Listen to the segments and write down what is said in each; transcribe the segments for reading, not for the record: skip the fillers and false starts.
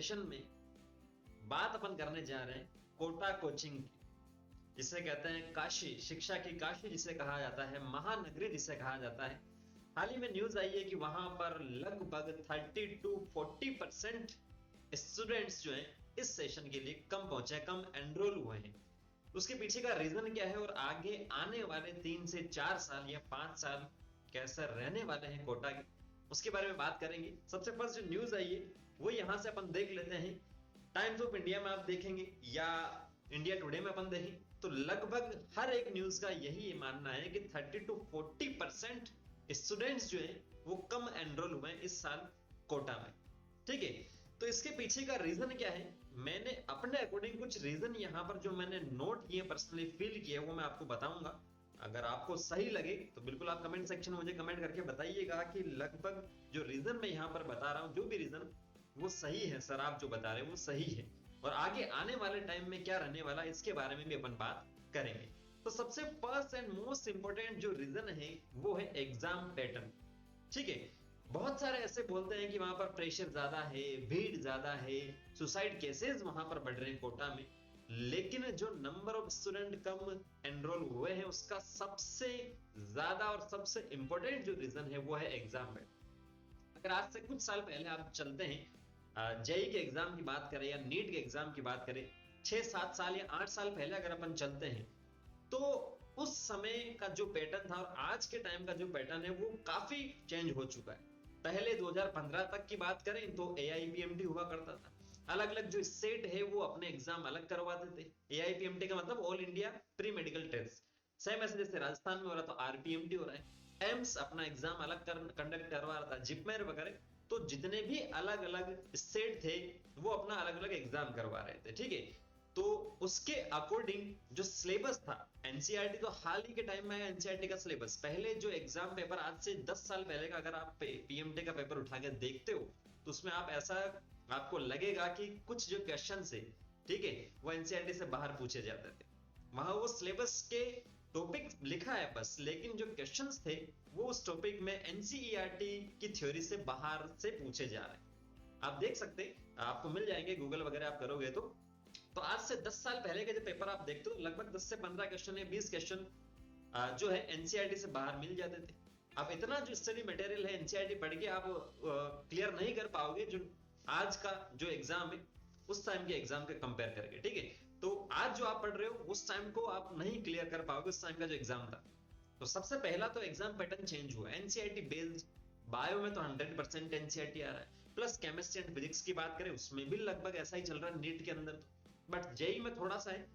Session में बात अपन करने जा रहे हैं कोटा कोचिंग की, जिसे कहते हैं काशी, शिक्षा की काशी जिसे कहा जाता है, महानगरी जिसे कहा जाता है। हाल ही में न्यूज आई है कि वहां पर लगभग 30 to 40% स्टूडेंट्स जो हैं इस सेशन के लिए कम पहुंचे, कम एनरोल हुए हैं। उसके पीछे का रीजन क्या है और आगे आने वाले 3 से 4 साल या 5 साल कैसे रहने वाले हैं कोटा के, उसके बारे में बात करेंगे। सबसे फर्स्ट जो न्यूज आई है वो यहां से अपन देख लेते हैं। टाइम्स ऑफ इंडिया में आप देखेंगे या इंडिया टुडे में अपन देखें तो लगभग हर एक न्यूज का यही मानना है कि 30 to 40% स्टूडेंट्स जो हैं वो कम एनरोल हुए हैं इस साल कोटा में। ठीक है, तो इसके पीछे का रीजन क्या है, मैंने अपने अकॉर्डिंग कुछ रीजन यहाँ पर जो मैंने नोट किए, पर्सनली फील किए, वो मैं आपको बताऊंगा। अगर आपको सही लगे तो बिल्कुल आप कमेंट सेक्शन में मुझे कमेंट करके बताइएगा कि लगभग जो रीजन मैं यहाँ पर बता रहा हूँ, जो भी रीजन वो सही है सर, आप जो बता रहे हैं वो सही है, और आगे आने वाले टाइम में क्या रहने वाला है इसके बारे में भी अपन बात करेंगे। तो सबसे फर्स्ट एंड मोस्ट इंपोर्टेंट जो रीजन है वो है एग्जाम पैटर्न। ठीक है, बहुत सारे ऐसे बोलते हैं कि वहां पर प्रेशर ज्यादा है, भीड़ ज्यादा है, सुसाइड केसेस वहां पर बढ़ रहे हैं कोटा में, लेकिन जो number of student come enrol हुए हैं उसका सबसे ज्यादा और सबसे इंपॉर्टेंट जो रीजन है वो है एग्जाम पैटर्न। अगर आज से कुछ साल पहले आप चलते हैं, जेई के एग्जाम की बात करें या नीट के एग्जाम की बात करें, 6-7 साल या 8 साल पहले अगर अपन चलते हैं तो उस समय का जो पैटर्न था और आज के टाइम का जो पैटर्न है वो काफी चेंज हो चुका है। पहले 2015 तक की बात करें तो एआईपीएमटी हुआ करता था, अलग अलग जो स्टेट है वो अपने एग्जाम अलग करवाते थे। एआईपीएमटी का मतलब all India pre medical test, same ऐसे जैसे राजस्थान में हो रहा तो आरपीएमटी हो रहा है। एम्स अपना एग्जाम अलग कंडक्ट करवा रहा था, जिपमेर वगैरह, तो जितने भी अलग अलग स्टेट थे वो अपना अलग अलग एग्जाम करवा रहे थे। ठीक है, तो उसके अकॉर्डिंग जो सिलेबस था, एनसीईआरटी तो हाल ही के टाइम में एनसीईआरटी का सिलेबस, पहले जो एग्जाम पेपर आज से 10 साल पहले का अगर आप पीएमटी का पेपर उठा के देखते हो तो उसमें आप ऐसा आपको लगेगा कि कुछ जो क्वेश्चन है, ठीक है, वो एनसीईआरटी से बाहर पूछे जाते थे। वहां वो सिलेबस के टॉपिक लिखा है बस, लेकिन जो क्वेश्चंस थे वो उस टॉपिक में एनसीईआरटी की थ्योरी से बाहर से पूछे जा रहे हैं। आप देख सकते हैं, आपको मिल जाएंगे, गूगल वगैरह आप करोगे तो आज से 10 साल पहले के जो पेपर आप देखते हो लगभग 10 से 15 क्वेश्चन या 20 क्वेश्चन जो है एनसीईआरटी से बाहर मिल जाते थे। अब इतना जो स्टडी मटेरियल है एनसीईआरटी पढ़ के आप क्लियर नहीं कर पाओगे जो आज का जो एग्जाम है उस टाइम के एग्जाम के कंपेयर करके। ठीक है, तो आज जो आप पढ़ रहे हो उस टाइम को आप नहीं क्लियर कर पाओगे उस टाइम का जो एग्जाम था। तो सबसे पहला तो एग्जाम पैटर्न चेंज हुआ, एनसीईआरटी बेस्ड। बायो में तो 100% एनसीईआरटी आ रहा है, प्लस केमिस्ट्री एंड फिजिक्स की बात करें उसमें भी लगभग ऐसा ही चल रहा है नीट के अंदर तो, बट जेई में थोड़ा सा है।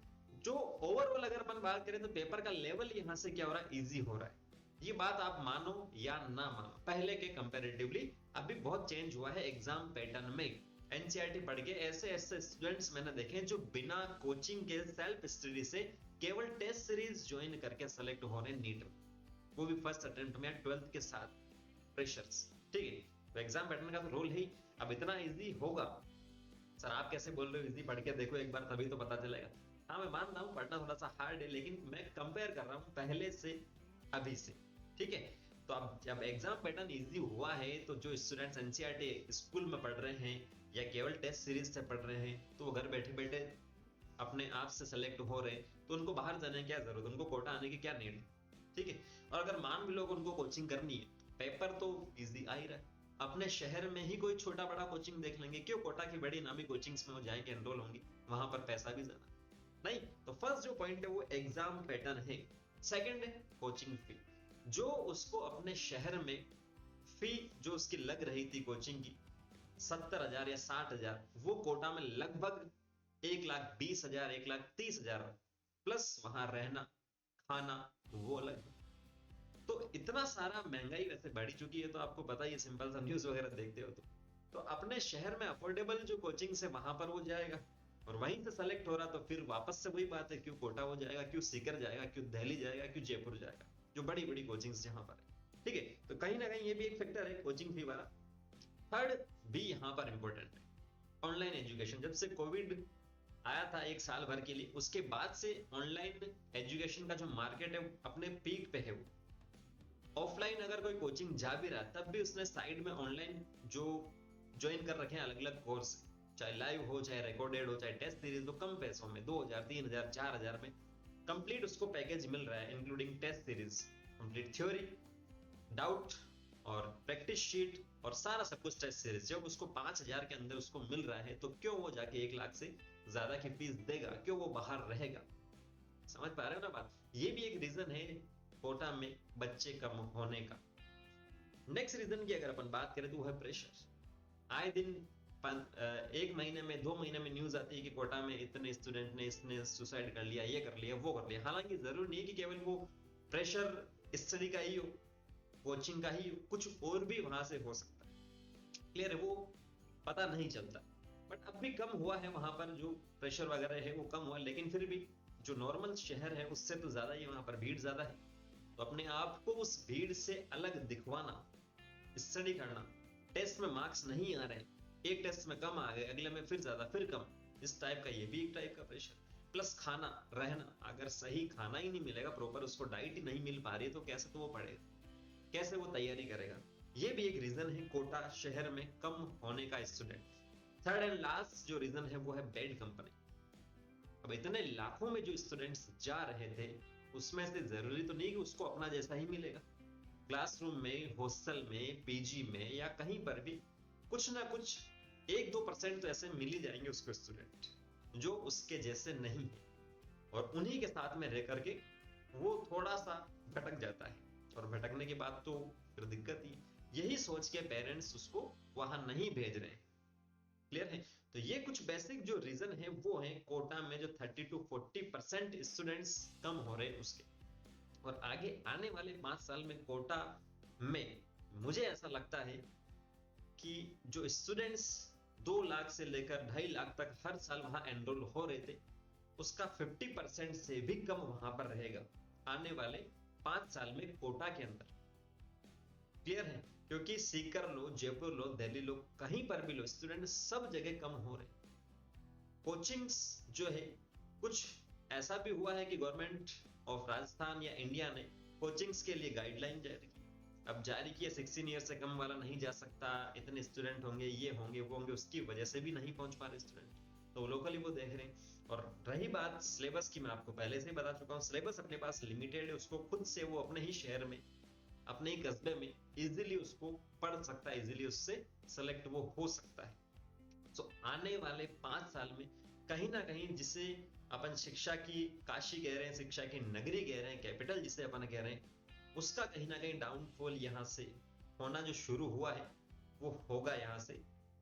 जो ओवरऑल अगर अपन बात करें तो पेपर का लेवल यहां से क्या हो रहा है, इजी हो रहा है। ये बात आप मानो या ना मानो, पहले के कंपैरेटिवली अभी बहुत चेंज हुआ है एग्जाम पैटर्न में। एनसीईआरटी पढ़ के ऐसे ऐसे स्टूडेंट्स मैंने देखे जो बिना कोचिंग के सेल्फ स्टडी से केवल टेस्ट सीरीज ज्वाइन करके सेलेक्ट हो रहे नीट में, वो भी फर्स्ट अटेम्प्ट में 12th के साथ प्रेशर्स। ठीक है, तो एग्जाम पैटर्न का तो रोल ही, अब इतना इजी होगा सर, आप कैसे बोल रहे हो इजी, पढ़ के देखो एक बार तभी तो पता चलेगा। हाँ मैं मान रहा हूँ पढ़ना थोड़ा सा हार्ड है, लेकिन मैं कंपेयर कर रहा हूँ पहले से अभी से। ठीक है, तो अब जब एग्जाम पैटर्न इजी हुआ है तो जो स्टूडेंट्स एनसीईआरटी स्कूल में पढ़ रहे हैं या केवल टेस्ट सीरीज से पढ़ रहे हैं तो वो घर बैठे बैठे अपने आप से सेलेक्ट हो रहे हैं, तो उनको बाहर जाने की क्या जरूरत, उनको कोटा आने की क्या नीड है। ठीक है, और अगर मान भी लोग उनको कोचिंग करनी है, पेपर तो इजी आ ही रहा है, अपने शहर में ही कोई छोटा बड़ा कोचिंग देख लेंगे, क्यों कोटा की बड़ी नामी कोचिंग्स में वो जाएंगे, एनरोल होंगे, वहां पर पैसा भी ज्यादा नहीं। तो फर्स्ट जो पॉइंट है वो एग्जाम पैटर्न है। सेकंड है कोचिंग फी, जो उसको अपने शहर में फी जो उसकी लग रही थी कोचिंग की 70,000 या 60,000, वो कोटा में लगभग 1,20,000 1,30,000 प्लस वहां रहना खाना वो अलग। तो इतना सारा महंगाई वैसे बढ़ चुकी है, तो आपको पता ही है, सिंपल सा न्यूज वगैरह देखते हो तो अपने शहर में अफोर्डेबल जो कोचिंग है वहां पर वो जाएगा, और वहीं से सेलेक्ट हो रहा तो फिर वापस से वही बात है, क्यों कोटा हो जाएगा, क्यों सीकर जाएगा, क्यों दिल्ली जाएगा, क्यों जयपुर जाएगा, जो बड़ी बड़ी कोचिंग्स जहां पर है। ठीक है, तो कहीं ना कहीं ये भी एक फैक्टर है कोचिंग फी वाला। थर्ड भी यहां पर इंपॉर्टेंट है, ऑनलाइन एजुकेशन। जब से कोविड आया था 1 साल भर के लिए, उसके बाद से ऑनलाइन एजुकेशन का जो मार्केट है अपने पीक पे है। वो ऑफलाइन अगर कोई कोचिंग जा भी रहा है तब भी उसने साइड में ऑनलाइन जो ज्वाइन कर रखे हैं अलग अलग कोर्स, चाहे लाइव हो, चाहे रिकॉर्डेड हो, चाहे टेस्ट सीरीज हो, कम पैसों में 2000, 3000, 4000 में कंप्लीट उसको पैकेज मिल रहा है, including test series, complete theory, doubt और प्रैक्टिस शीट और सारा सब कुछ टेस्ट सीरीज। जब उसको 5000 के अंदर उसको मिल रहा है तो क्यों वो जाके 1 लाख से ज्यादा की फीस देगा, क्यों वो बाहर रहेगा? समझ पा रहे हो ना बात? ये भी एक रीजन है कोटा में बच्चे कम होने का। नेक्स्ट रीजन की अगर अपन बात करें तो वो है प्रेशर। आए दिन 1 महीने में 2 महीने में न्यूज आती है कि कोटा में इतने स्टूडेंट ने इसने सुसाइड कर लिया, ये कर लिया, वो कर लिया। हालांकि जरूरी नहीं है कि केवल वो प्रेशर स्टडी का ही हो, कोचिंग का ही हो, कुछ और भी वहां से हो सकता है। क्लियर है? वो पता नहीं चलता। बट अब भी कम हुआ है वहां पर, जो प्रेशर वगैरह है वो कम हुआ, लेकिन फिर भी जो नॉर्मल शहर है उससे तो ज्यादा ही वहां पर भीड़ ज्यादा है। तो अपने आप को उस भीड़ से अलग दिखवाना, स्टडी करना, टेस्ट में मार्क्स नहीं आ रहे, एक टेस्ट में कम आ गए, अगले में फिर ज्यादा, फिर कम, इस टाइप का ये भी एक टाइप का प्रेशर। प्लस खाना, रहना, अगर सही खाना ही नहीं मिलेगा, प्रॉपर उसको डाइट ही नहीं मिल पा रही है, तो कैसे तो वो पढ़ेगा, कैसे वो तैयारी करेगा? ये भी एक रीजन है कोटा शहर में कम होने का स्टूडेंट। थर्ड एंड लास्ट जो रीजन है वो है बेड कंपनी। अब इतने लाखों में जो स्टूडेंट्स जा रहे थे, उसमें से जरूरी तो नहीं कि उसको अपना जैसा ही मिलेगा। क्लासरूम में, हॉस्टल में, पीजी में या कहीं पर भी कुछ ना कुछ 1-2% तो ऐसे मिल ही जाएंगे उसको स्टूडेंट जो उसके जैसे नहीं है, और उन्हीं के साथ में रह करके वो थोड़ा सा भटक जाता है, और भटकने के बाद तो फिर दिक्कत ही। यही सोच के पेरेंट्स उसको वहां नहीं भेज रहे हैं। क्लियर है? तो ये कुछ बेसिक जो रीजन है वो है कोटा में जो 30-40% स्टूडेंट्स कम हो रहे हैं उसके। और आगे आने वाले 5 साल में कोटा में मुझे ऐसा लगता है कि जो स्टूडेंट्स 2 लाख से लेकर 2.5 लाख तक हर साल वहां एनरोल हो रहे थे, उसका 50% से भी कम वहां पर रहेगा आने वाले 5 साल में कोटा के अंदर। क्लियर है? क्योंकि सीकर लो, जयपुर लो, दिल्ली लो, कहीं पर भी लो, स्टूडेंट सब जगह कम हो रहे। कोचिंग्स जो है, कुछ ऐसा भी हुआ है कि गवर्नमेंट ऑफ राजस्थान या इंडिया ने कोचिंग्स के लिए गाइडलाइन जारी की। अब जारी किया 16 ईयर से कम वाला नहीं जा सकता, इतने स्टूडेंट होंगे, ये होंगे, वो होंगे, उसकी वजह से भी नहीं पहुंच पा रहे स्टूडेंट, तो लोकली वो देख रहे हैं। और रही बात सिलेबस की, मैं आपको पहले से ही बता चुका हूँ, सिलेबस अपने पास लिमिटेड है, उसको खुद से वो अपने ही शहर में, अपने ही कस्बे में इजीली उसको पढ़ सकता है, इजीली उससे सेलेक्ट वो हो सकता है। तो आने वाले 5 साल में कहीं ना कहीं, जिसे अपन शिक्षा की काशी कह रहे हैं, शिक्षा की नगरी कह रहे हैं, कैपिटल जिसे अपन कह रहे हैं, उसका कहीं ना कहीं डाउनफॉल यहाँ से होना जो शुरू हुआ है वो होगा। यहाँ से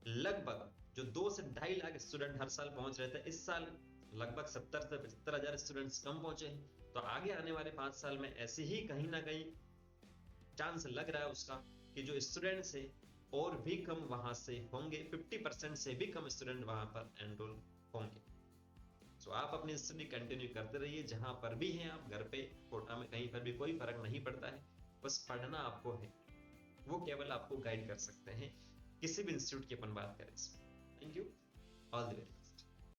लगभग जो 2 से 2.5 लाख स्टूडेंट हर साल पहुंच रहे थे, इस साल लगभग 70 से 75 हजार स्टूडेंट्स कम पहुंचे हैं। तो आगे आने वाले 5 साल में ऐसे ही कहीं ना कहीं चांस लग रहा है उसका कि जो स्टूडेंट्स है और भी कम वहां से होंगे, 50% से भी कम स्टूडेंट वहां पर एनरोल होंगे। तो आप अपनी स्टडी कंटिन्यू करते रहिए, जहां पर भी हैं आप, घर पे, कोटा में, कहीं पर भी कोई फर्क नहीं पड़ता है। बस पढ़ना आपको है, वो केवल आपको गाइड कर सकते हैं, किसी भी इंस्टीट्यूट की अपन बात करें। Thank you, all the way.